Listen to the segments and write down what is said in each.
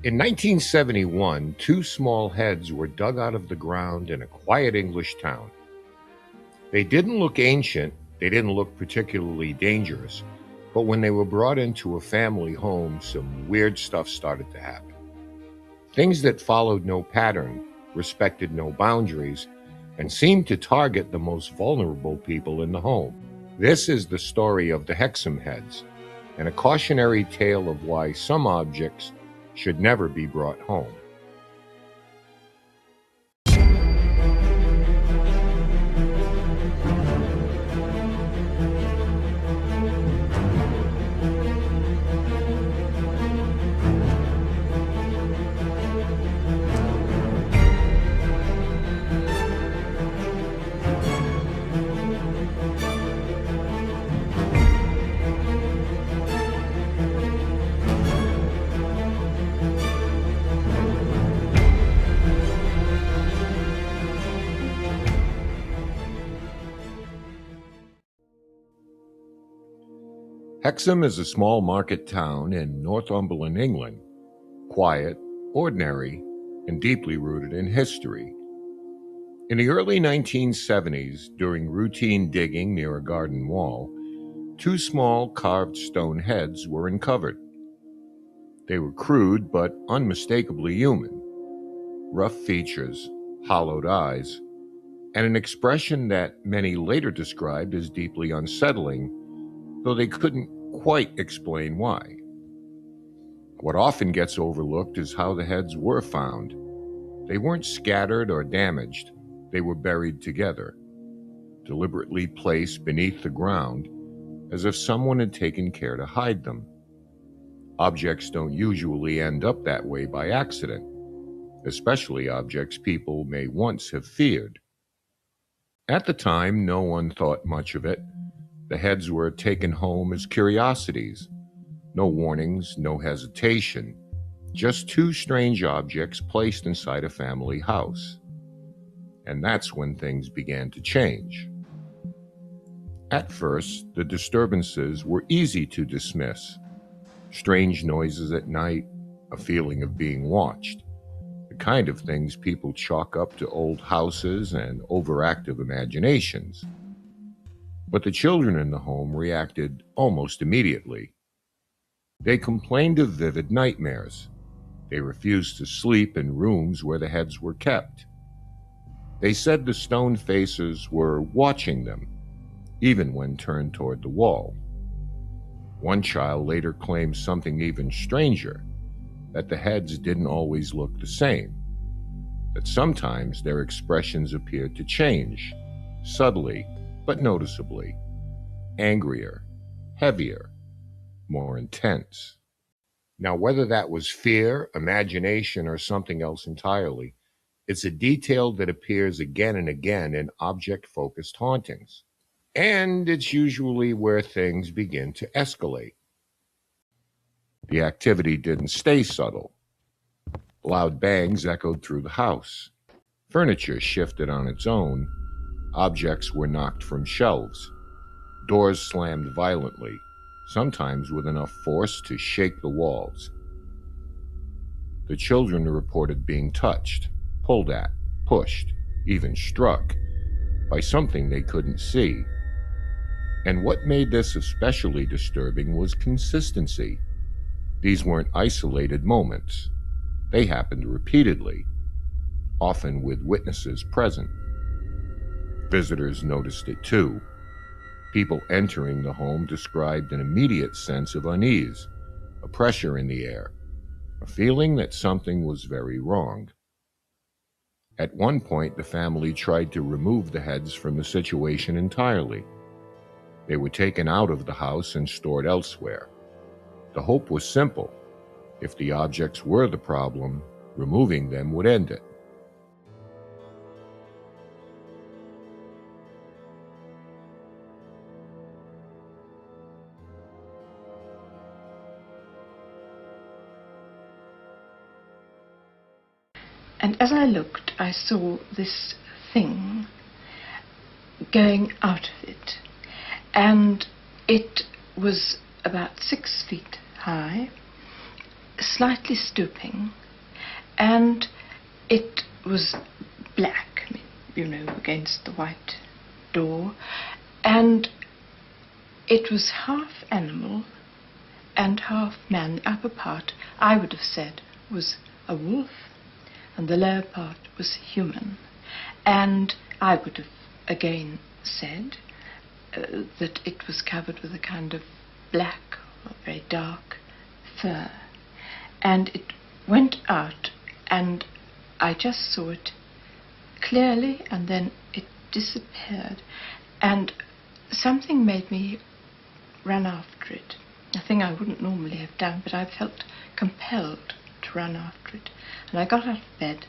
In 1971, two small heads were dug out of the ground in a quiet English town. They didn't look ancient, they didn't look particularly dangerous, but when they were brought into a family home, some weird stuff started to happen. Things that followed no pattern, respected no boundaries, and seemed to target the most vulnerable people in the home. This is the story of the Hexham heads, and a cautionary tale of why some objects should never be brought home. Hexham is a small market town in Northumberland, England, quiet, ordinary, and deeply rooted in history. In the early 1970s, during routine digging near a garden wall, two small carved stone heads were uncovered. They were crude but unmistakably human. Rough features, hollowed eyes, and an expression that many later described as deeply unsettling, though they couldn't quite explain why. What often gets overlooked is how the heads were found. They weren't scattered or damaged. They were buried together, deliberately placed beneath the ground, as if someone had taken care to hide them. Objects don't usually end up that way by accident, especially objects people may once have feared. At the time, no one thought much of it. The heads were taken home as curiosities. No warnings, no hesitation. Just two strange objects placed inside a family house. And that's when things began to change. At first, the disturbances were easy to dismiss. Strange noises at night, a feeling of being watched. The kind of things people chalk up to old houses and overactive imaginations. But the children in the home reacted almost immediately. They complained of vivid nightmares. They refused to sleep in rooms where the heads were kept. They said the stone faces were watching them, even when turned toward the wall. One child later claimed something even stranger, that the heads didn't always look the same, that sometimes their expressions appeared to change, subtly but noticeably, angrier, heavier, more intense. Now, whether that was fear, imagination, or something else entirely, it's a detail that appears again and again in object-focused hauntings. And it's usually where things begin to escalate. The activity didn't stay subtle. Loud bangs echoed through the house. Furniture shifted on its own. Objects were knocked from shelves. Doors slammed violently, sometimes with enough force to shake the walls. The children reported being touched, pulled at, pushed, even struck by something they couldn't see. And what made this especially disturbing was consistency. These weren't isolated moments. They happened repeatedly, often with witnesses present. Visitors noticed it too. People entering the home described an immediate sense of unease, a pressure in the air, a feeling that something was very wrong. At one point, the family tried to remove the heads from the situation entirely. They were taken out of the house and stored elsewhere. The hope was simple. If the objects were the problem, removing them would end it. And as I looked, I saw this thing going out of it. And it was about 6 feet high. slightly stooping, and it was black, against the white door, and it was half animal and half man. The upper part, I would have said, was a wolf, and the lower part was human. And I would have again said that it was covered with a kind of black or very dark fur. And it went out, and I just saw it clearly, and then it disappeared. And something made me run after it. A thing I wouldn't normally have done, but I felt compelled to run after it. And I got out of bed,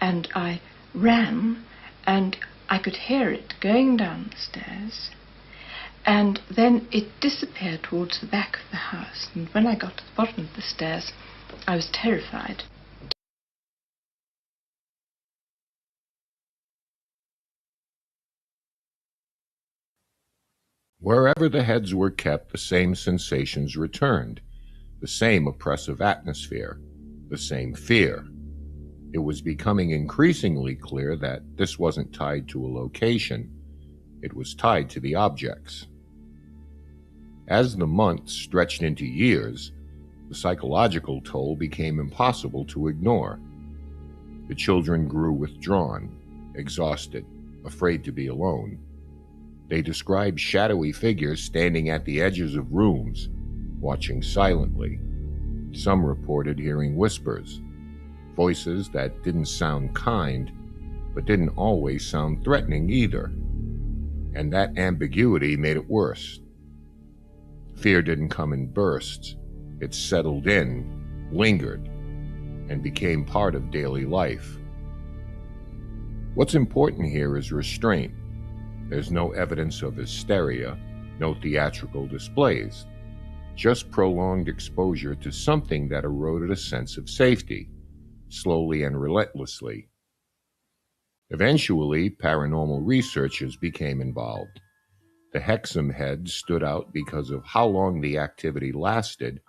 and I ran, and I could hear it going down the stairs. And then it disappeared towards the back of the house. And when I got to the bottom of the stairs, I was terrified. Wherever the heads were kept, the same sensations returned, the same oppressive atmosphere, the same fear. It was becoming increasingly clear that this wasn't tied to a location. It was tied to the objects. As the months stretched into years, the psychological toll became impossible to ignore. The children grew withdrawn, exhausted, afraid to be alone. They described shadowy figures standing at the edges of rooms, watching silently. Some reported hearing whispers, voices that didn't sound kind, but didn't always sound threatening either. And that ambiguity made it worse. Fear didn't come in bursts. It settled in, lingered, and became part of daily life. What's important here is restraint. There's no evidence of hysteria, no theatrical displays, just prolonged exposure to something that eroded a sense of safety, slowly and relentlessly. Eventually, paranormal researchers became involved. The Hexham heads stood out because of how long the activity lasted,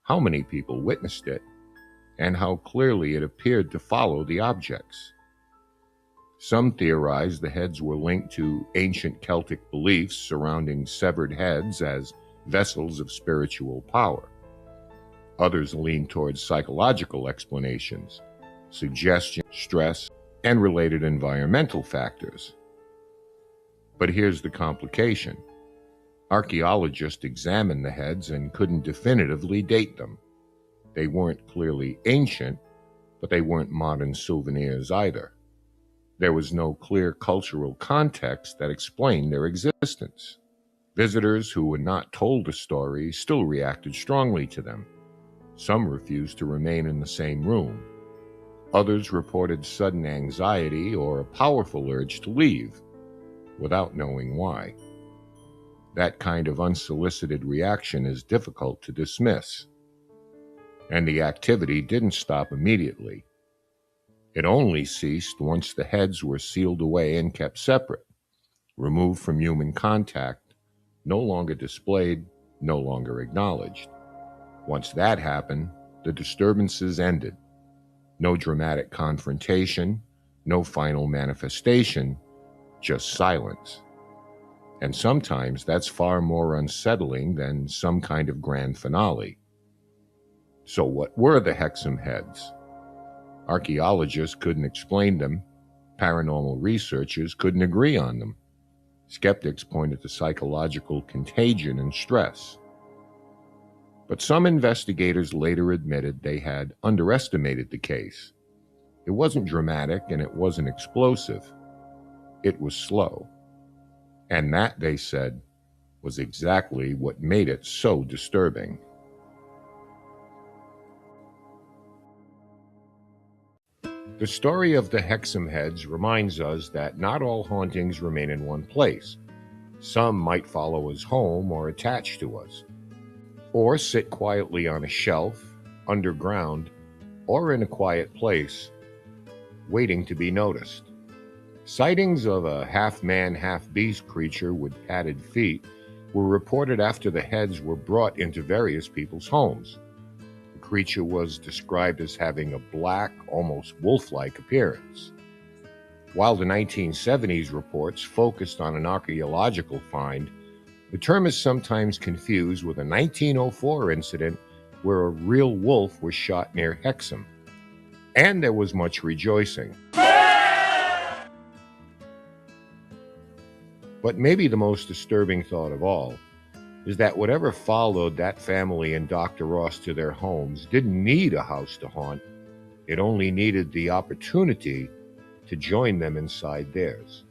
how many people witnessed it, and how clearly it appeared to follow the objects. Some theorized the heads were linked to ancient Celtic beliefs surrounding severed heads as vessels of spiritual power. Others leaned towards psychological explanations, suggestion, stress, and related environmental factors. But here's the complication. Archaeologists examined the heads and couldn't definitively date them. They weren't clearly ancient, but they weren't modern souvenirs either. There was no clear cultural context that explained their existence. Visitors who were not told the story still reacted strongly to them. Some refused to remain in the same room. Others reported sudden anxiety or a powerful urge to leave, without knowing why. That kind of unsolicited reaction is difficult to dismiss. And the activity didn't stop immediately. It only ceased once the heads were sealed away and kept separate, removed from human contact, no longer displayed, no longer acknowledged. Once that happened, the disturbances ended. No dramatic confrontation, no final manifestation, just silence. And sometimes that's far more unsettling than some kind of grand finale. So what were the Hexham heads? Archaeologists couldn't explain them. Paranormal researchers couldn't agree on them. Skeptics pointed to psychological contagion and stress. But some investigators later admitted they had underestimated the case. It wasn't dramatic and it wasn't explosive. It was slow. And that, they said, was exactly what made it so disturbing. The story of the Hexham heads reminds us that not all hauntings remain in one place. Some might follow us home or attach to us, or sit quietly on a shelf, underground, or in a quiet place, waiting to be noticed. Sightings of a half-man, half-beast creature with padded feet were reported after the heads were brought into various people's homes. The creature was described as having a black, almost wolf-like appearance. While the 1970s reports focused on an archaeological find, the term is sometimes confused with a 1904 incident where a real wolf was shot near Hexham, and there was much rejoicing. But maybe the most disturbing thought of all is that whatever followed that family and Dr. Ross to their homes didn't need a house to haunt. It only needed the opportunity to join them inside theirs.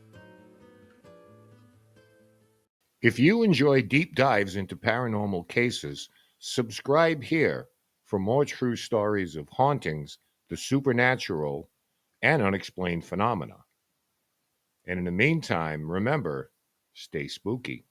If you enjoy deep dives into paranormal cases, subscribe here for more true stories of hauntings, the supernatural, and unexplained phenomena. And in the meantime, remember, stay spooky.